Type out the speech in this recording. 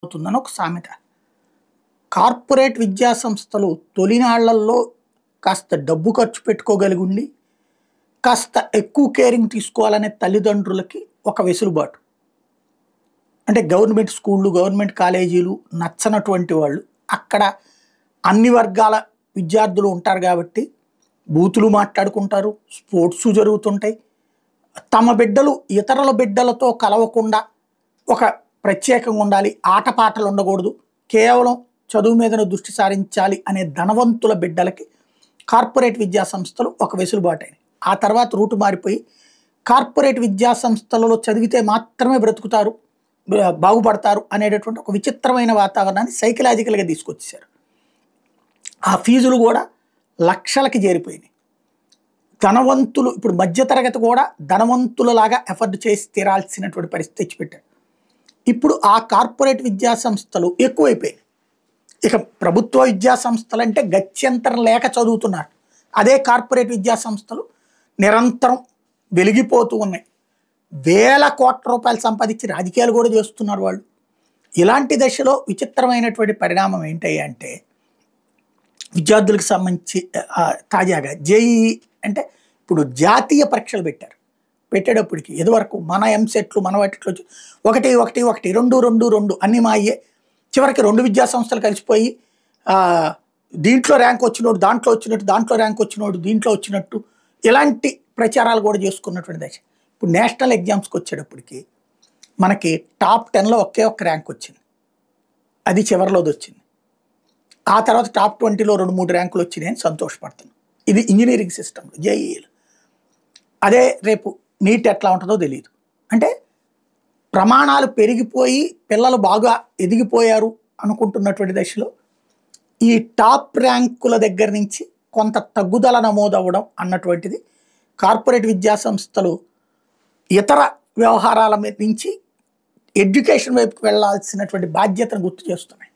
అవుతుందని ఒక సామెత. కార్పొరేట్ విద్యా సంస్థలు తొలినాళ్లలో కాస్త డబ్బు ఖర్చు పెట్టుకోగలిగి ఉండి, కాస్త ఎక్కువ కేరింగ్ తీసుకోవాలనే తల్లిదండ్రులకి ఒక వెసులుబాటు. అంటే గవర్నమెంట్ స్కూళ్ళు, గవర్నమెంట్ కాలేజీలు నచ్చనటువంటి వాళ్ళు అక్కడ అన్ని వర్గాల విద్యార్థులు ఉంటారు కాబట్టి బూతులు మాట్లాడుకుంటారు, స్పోర్ట్స్ జరుగుతుంటాయి. తమ బిడ్డలు ఇతరుల బిడ్డలతో కలవకుండా ఒక ప్రత్యేకంగా ఉండాలి, ఆటపాటలు ఉండకూడదు, కేవలం చదువు మీదనే దృష్టి సారించాలి అనే ధనవంతుల బిడ్డలకి కార్పొరేట్ విద్యా సంస్థలు ఒక వెసులుబాటు అయినాయి. ఆ తర్వాత రూటు మారిపోయి కార్పొరేట్ విద్యా సంస్థలలో చదివితే మాత్రమే బ్రతుకుతారు, బాగుపడతారు అనేటటువంటి ఒక విచిత్రమైన వాతావరణాన్ని సైకలాజికల్గా తీసుకొచ్చేసారు. ఆ ఫీజులు కూడా లక్షలకి చేరిపోయినాయి. ధనవంతులు ఇప్పుడు మధ్యతరగతి కూడా ధనవంతులలాగా ఎఫర్ట్ చేసి తీరాల్సినటువంటి పరిస్థితి తెచ్చిపెట్టారు. ఇప్పుడు ఆ కార్పొరేట్ విద్యా సంస్థలు ఎక్కువైపోయినాయి. ఇక ప్రభుత్వ విద్యా సంస్థలు అంటే గత్యంతరం లేక చదువుతున్నారు. అదే కార్పొరేట్ విద్యా సంస్థలు నిరంతరం వెలిగిపోతూ ఉన్నాయి. వేల కోట్ల రూపాయలు సంపాదించి రాజకీయాలు కూడా చేస్తున్నారు వాళ్ళు. ఇలాంటి దశలో విచిత్రమైనటువంటి పరిణామం ఏంటి అంటే, విద్యార్థులకు సంబంధించి తాజాగా జేఈఈ అంటే ఇప్పుడు జాతీయ పరీక్షలు పెట్టేటప్పటికి ఇదివరకు మన ఎంసెట్లు మన వాటిలో 1 1 1 2 2 2 అన్నీ మా అయ్యే. చివరికి 2 విద్యా సంస్థలు కలిసిపోయి దీంట్లో ర్యాంక్ వచ్చినోడు దాంట్లో వచ్చినట్టు, దాంట్లో ర్యాంక్ వచ్చినోడు దీంట్లో వచ్చినట్టు, ఇలాంటి ప్రచారాలు కూడా చేసుకున్నటువంటి దశ. ఇప్పుడు నేషనల్ ఎగ్జామ్స్కి వచ్చేటప్పటికి మనకి టాప్ 10లో ఒకే ఒక్క ర్యాంక్ వచ్చింది, అది చివరిలోది వచ్చింది. ఆ తర్వాత టాప్ 20లో 2-3 ర్యాంకులు వచ్చినాయి అని సంతోషపడుతున్నాం. ఇది ఇంజనీరింగ్ సిస్టమ్ జేఈఈలు. అదే రేపు నీట్ ఎట్లా ఉంటుందో తెలియదు. అంటే ప్రమాణాలు పెరిగిపోయి పిల్లలు బాగా ఎదిగిపోయారు అనుకుంటున్నటువంటి దశలో ఈ టాప్ ర్యాంకుల దగ్గర నుంచి కొంత తగ్గుదల నమోదవ్వడం అన్నటువంటిది కార్పొరేట్ విద్యా సంస్థలు ఇతర వ్యవహారాల మీద నుంచి ఎడ్యుకేషన్ వైపుకి వెళ్లాల్సినటువంటి బాధ్యతను గుర్తు చేస్తున్నాయి.